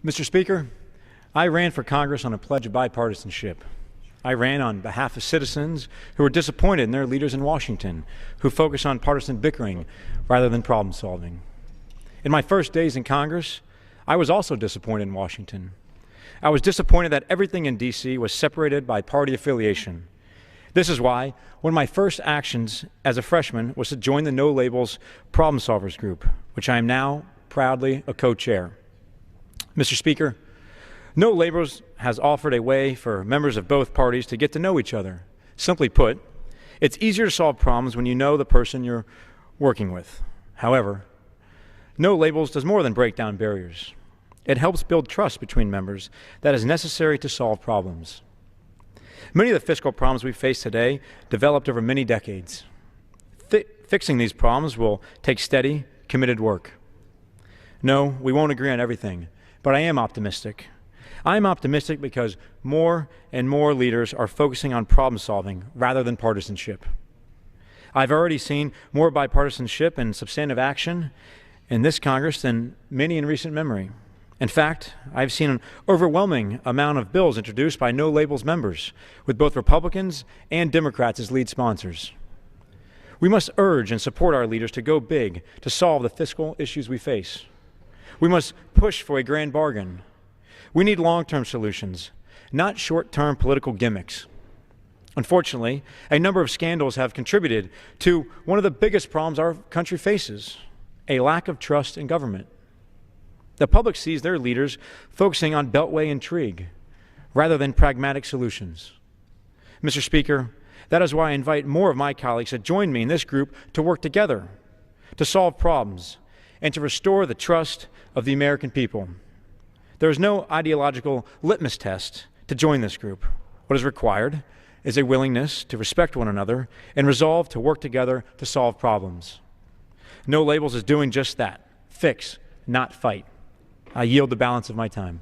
Mr. Speaker, I ran for Congress on a pledge of bipartisanship. I ran on behalf of citizens who are disappointed in their leaders in Washington, who focus on partisan bickering rather than problem solving. In my first days in Congress, I was also disappointed in Washington. I was disappointed that everything in D.C. was separated by party affiliation. This is why one of my first actions as a freshman was to join the No Labels Problem Solvers Group, which I am now proudly a co-chair. Mr. Speaker, No Labels has offered a way for members of both parties to get to know each other. Simply put, it's easier to solve problems when you know the person you're working with. However, No Labels does more than break down barriers. It helps build trust between members that is necessary to solve problems. Many of the fiscal problems we face today developed over many decades. Fixing these problems will take steady, committed work. No, we won't agree on everything, but I am optimistic. I'm optimistic because more and more leaders are focusing on problem solving rather than partisanship. I've already seen more bipartisanship and substantive action in this Congress than many in recent memory. In fact, I've seen an overwhelming amount of bills introduced by No Labels members, with both Republicans and Democrats as lead sponsors. We must urge and support our leaders to go big to solve the fiscal issues we face. We must push for a grand bargain. We need long-term solutions, not short-term political gimmicks. Unfortunately, a number of scandals have contributed to one of the biggest problems our country faces, a lack of trust in government. The public sees their leaders focusing on beltway intrigue rather than pragmatic solutions. Mr. Speaker, that is why I invite more of my colleagues to join me in this group to work together, to solve problems, and to restore the trust of the American people. There is no ideological litmus test to join this group. What is required is a willingness to respect one another and resolve to work together to solve problems. No Labels is doing just that. Fix, not fight. I yield the balance of my time.